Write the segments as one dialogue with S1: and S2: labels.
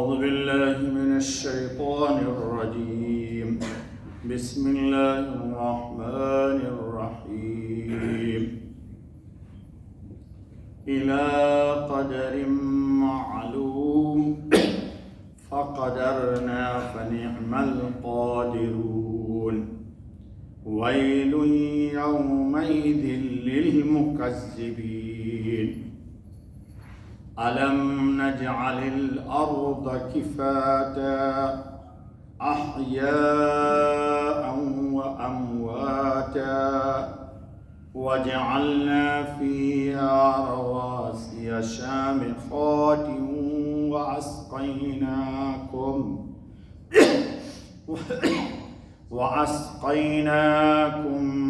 S1: أعوذ بالله من الشيطان الرجيم. بسم الله الرحمن الرحيم. إلى قدر معلوم فقدرنا فنعم القادرون. ويل يومئذ للمكذبين. ألم نجعل الأرض كفاتا أحياء وأمواتا وجعلنا فيها رواسي شامخات وأسقيناكم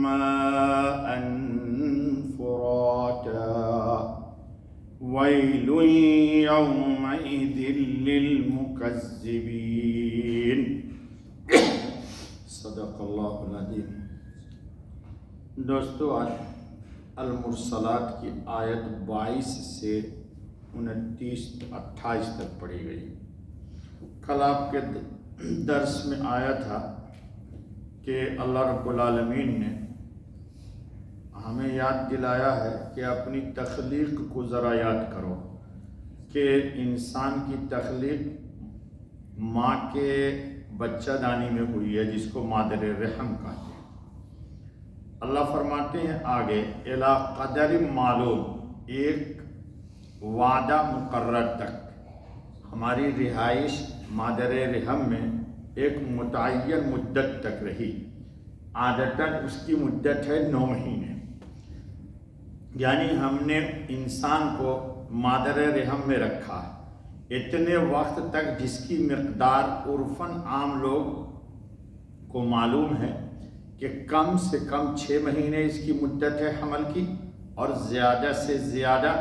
S1: ماء فراتا. ويل يومئذ للمكذبين. صدق اللہ العظیم. دوستو، آج المرسلات کی آیت 22 سے 29-28 تک پڑھی گئی. کل آپ کے درس میں آیا تھا کہ اللہ رب العالمین نے ہمیں یاد دلایا ہے کہ اپنی تخلیق کو ذرا یاد کرو کہ انسان کی تخلیق ماں کے بچہ دانی میں ہوئی ہے، جس کو مادر رحم کہتے ہیں. اللہ فرماتے ہیں آگے، الی قدر معلوم، ایک وعدہ مقرر تک. ہماری رہائش مادر رحم میں ایک متعین مدت تک رہی. عادتاً اس کی مدت ہے 9 مہینے. یعنی ہم نے انسان کو مادر رحم میں رکھا اتنے وقت تک جس کی مقدار عرفاً عام لوگ کو معلوم ہے کہ کم سے کم 6 مہینے اس کی مدت ہے حمل کی، اور زیادہ سے زیادہ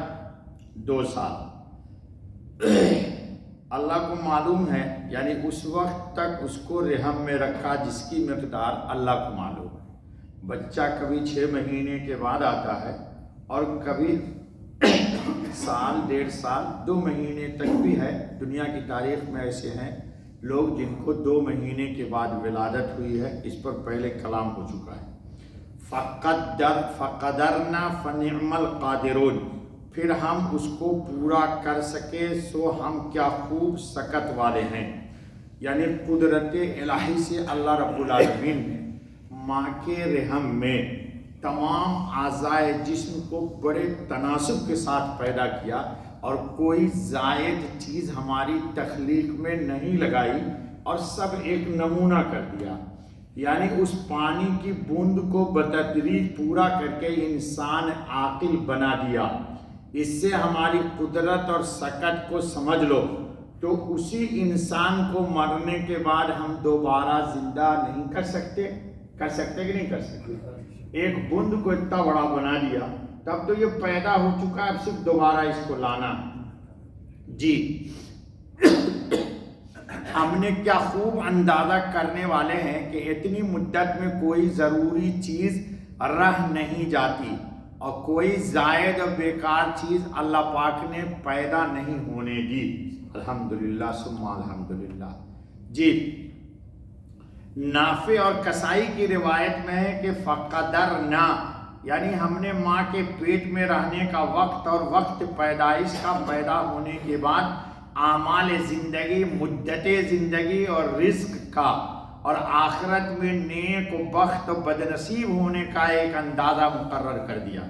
S1: 2 سال. اللہ کو معلوم ہے، یعنی اس وقت تک اس کو رحم میں رکھا جس کی مقدار اللہ کو معلوم ہے. بچہ کبھی 6 مہینے کے بعد آتا ہے اور کبھی سال 1.5 سال 2 مہینے تک بھی ہے. دنیا کی تاریخ میں ایسے ہیں لوگ جن کو 2 مہینے کے بعد ولادت ہوئی ہے. اس پر پہلے کلام ہو چکا ہے. فقدرنا فنعم القادرون، پھر ہم اس کو پورا کر سکے سو ہم کیا خوب سکت والے ہیں. یعنی قدرت الہی سے اللہ رب العالمین نے ماں کے رحم میں تمام اعضائے جسم کو بڑے تناسب کے ساتھ پیدا کیا اور کوئی زائد چیز ہماری تخلیق میں نہیں لگائی اور سب ایک نمونہ کر دیا. یعنی اس پانی کی بوند کو بتدریج پورا کر کے انسان عاقل بنا دیا. اس سے ہماری قدرت اور سکت کو سمجھ لو تو اسی انسان کو مرنے کے بعد ہم دوبارہ زندہ نہیں کر سکتے کہ نہیں کر سکتے. ایک بوند کو اتنا بڑا بنا دیا، تب تو یہ پیدا ہو چکا ہے، اب صرف دوبارہ اس کو لانا. جی ہم نے کیا خوب اندازہ کرنے والے ہیں کہ اتنی مدت میں کوئی ضروری چیز رہ نہیں جاتی اور کوئی زائد اور بیکار چیز اللہ پاک نے پیدا نہیں ہونے دی. الحمدللہ ثم الحمدللہ. جی نافع اور کسائی کی روایت میں ہے کہ فقدرنا، یعنی ہم نے ماں کے پیٹ میں رہنے کا وقت اور وقت پیدائش کا پیدا ہونے کے بعد اعمال زندگی، مدت زندگی اور رزق کا اور آخرت میں نیک و بخت و بدنصیب ہونے کا ایک اندازہ مقرر کر دیا.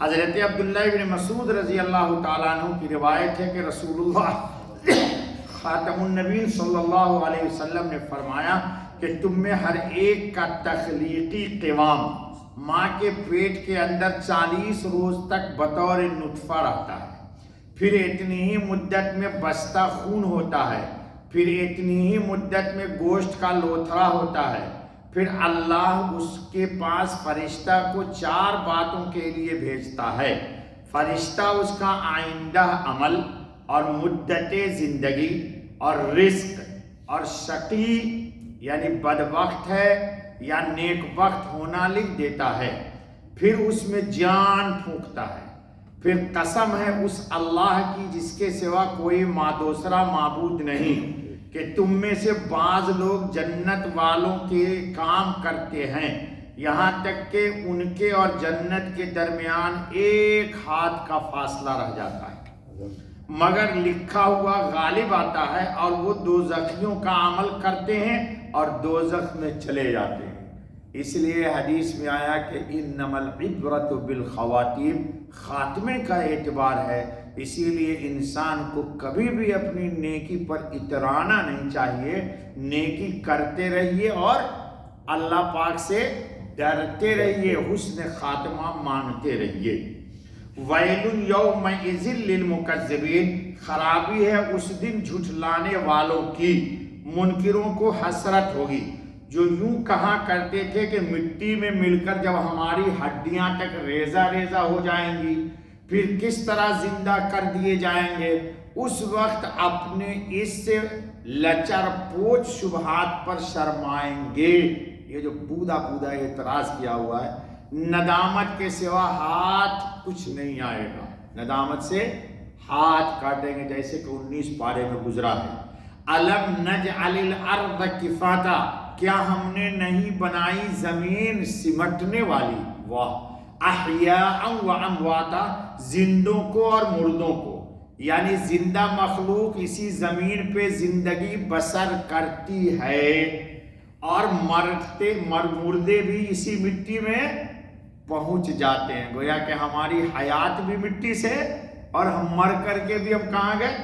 S1: حضرت عبداللہ بن مسعود رضی اللہ تعالیٰ عنہ کی روایت ہے کہ رسول اللہ خاتم النبی صلی اللہ علیہ وسلم نے فرمایا کہ تم میں ہر ایک کا تخلیقی قوام ماں کے پیٹ کے اندر 40 روز تک بطور نطفہ رہتا ہے. پھر اتنی ہی مدت میں بستہ خون ہوتا ہے، پھر اتنی ہی مدت میں گوشت کا لوتھڑا ہوتا ہے. پھر اللہ اس کے پاس فرشتہ کو 4 باتوں کے لیے بھیجتا ہے. فرشتہ اس کا آئندہ عمل اور مدت زندگی اور رزق اور شقی یعنی بدبخت ہے یا نیک بخت ہونا لکھ دیتا ہے. پھر اس میں جان پھونکتا ہے. پھر قسم ہے اس اللہ کی جس کے سوا کوئی دوسرا معبود نہیں کہ تم میں سے بعض لوگ جنت والوں کے کام کرتے ہیں یہاں تک کہ ان کے اور جنت کے درمیان ایک ہاتھ کا فاصلہ رہ جاتا ہے، مگر لکھا ہوا غالب آتا ہے اور وہ دوزخیوں کا عمل کرتے ہیں اور دوزخ میں چلے جاتے ہیں۔ اس لیے حدیث میں آیا کہ انما العبرۃ بالخواتیم، خاتمے کا اعتبار ہے، اسی لیے انسان کو کبھی بھی اپنی نیکی پر اترانا نہیں چاہیے، نیکی کرتے رہیے اور اللہ پاک سے ڈرتے رہیے، حسن خاتمہ مانگتے رہیے۔ ویل یومئذ للمکذبین، خرابی ہے اس دن جھٹلانے والوں کی، منکروں کو حسرت ہوگی جو یوں کہا کرتے تھے کہ مٹی میں مل کر جب ہماری ہڈیاں تک ریزہ ریزہ ہو جائیں گی پھر کس طرح زندہ کر دیے جائیں گے، اس وقت اپنے اس سے لچر پوچ شبہات پر شرمائیں گے۔ یہ جو بودا اعتراض کیا ہوا ہے، ندامت کے سوا ہاتھ کچھ نہیں آئے گا، ندامت سے ہاتھ کاٹیں گے، جیسے کہ 19 پارے میں گزرا ہے۔ الم نجعل الارض کفاتا، کیا ہم نے نہیں بنائی زمین سمٹنے والی، واہ، احیاء و امواتا، زندوں کو اور مردوں کو، یعنی زندہ مخلوق اسی زمین پہ زندگی بسر کرتی ہے اور مردے بھی اسی مٹی میں پہنچ جاتے ہیں، گویا کہ ہماری حیات بھی مٹی سے اور ہم مر کر کے بھی ہم کہاں گئے،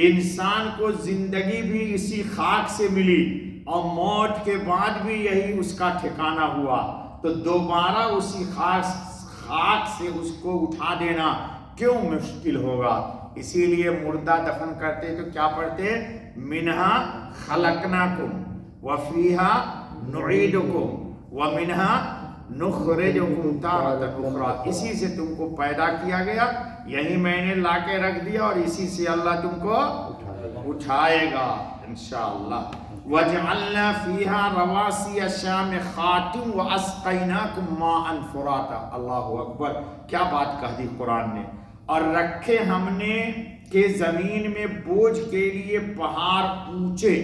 S1: انسان کو زندگی بھی اسی خاک سے ملی اور موت کے بعد بھی یہی اس کا ٹھکانہ ہوا، تو دوبارہ اسی خاک سے اس کو اٹھا دینا کیوں مشکل ہوگا؟ اسی لیے مردہ دفن کرتے تو کیا پڑھتے، منہا خلقناکم وفیہا نعیدکم ومنہا نخرجکم تارۃ اخری، اسی سے تم کو پیدا کیا گیا، یہی میں نے لا کے رکھ دیا اور اسی سے اللہ تم کو اٹھائے گا انشاءاللہ۔ وَجَعَلْنَا فِيهَا رَوَاسِيَ شَامِخَاتٍ وَأَسْقَيْنَاكُمْ مَاءً فُرَاتًا، اللہ اکبر، کیا بات کہہ دی قرآن نے۔ اور رکھے ہم نے کہ زمین میں بوجھ کے لیے پہاڑ اونچے،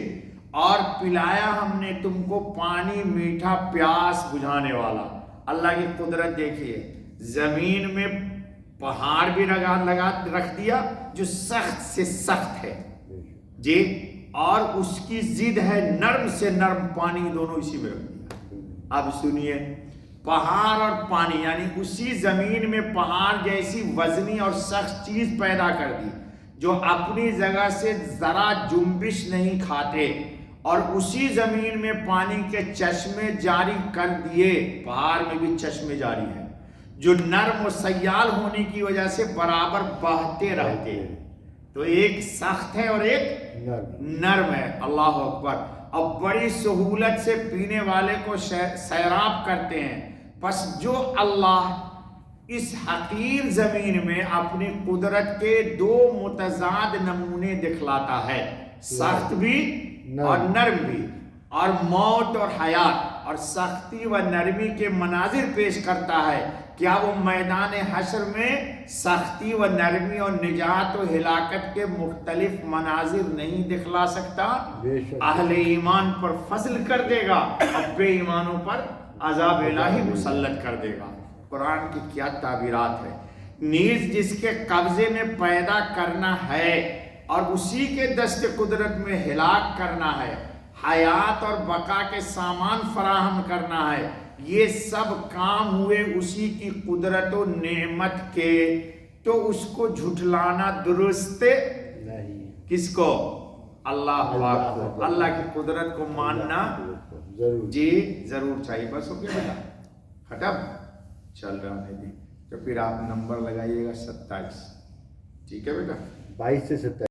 S1: اور پلایا ہم نے تم کو پانی میٹھا پیاس بجھانے والا۔ اللہ کی قدرت دیکھیے، زمین میں پہاڑ بھی رکھ دیا جو سخت سے سخت ہے جی، اور اس کی ضد ہے نرم سے نرم پانی، دونوں اسی میں رکھ دیا۔ اب سنیے، پہاڑ اور پانی، یعنی اسی زمین میں پہاڑ جیسی وزنی اور سخت چیز پیدا کر دی جو اپنی جگہ سے ذرا جنبش نہیں کھاتے، اور اسی زمین میں پانی کے چشمے جاری کر دیے، پہاڑ میں بھی چشمے جاری ہیں جو نرم و سیال ہونے کی وجہ سے برابر بہتے رہتے ہیں، تو ایک سخت ہے اور ایک نرم ہے، اللہ اکبر، اب بڑی سہولت سے پینے والے کو سیراب کرتے ہیں۔ پس جو اللہ اس حقیر زمین میں اپنی قدرت کے دو متضاد نمونے دکھلاتا ہے، سخت بھی اور نرم بھی، اور موت اور حیات اور سختی و نرمی کے مناظر پیش کرتا ہے، کیا وہ میدان حشر میں سختی و نرمی اور نجات و ہلاکت کے مختلف مناظر نہیں دکھلا سکتا؟ اہل ایمان پر فضل کر دے گا اور بے ایمانوں پر عذاب الہی مسلط کر دے گا۔ قرآن کی کیا تعبیرات ہے۔ نیز جس کے قبضے میں پیدا کرنا ہے اور اسی کے دست قدرت میں ہلاک کرنا ہے، حیات اور بقا کے سامان فراہم کرنا ہے، یہ سب کام ہوئے اسی کی قدرت و نعمت کے، تو اس کو جھٹلانا درست نہیں۔ کس کو؟ اللہ پاک کو، اللہ کی قدرت کو ماننا جی ضرور چاہیے۔ بس ہو گیا بیٹا، ختم، چل رہا ہے جی، تو پھر آپ نمبر لگائیے گا 27، ٹھیک ہے بیٹا،
S2: 22 سے 27۔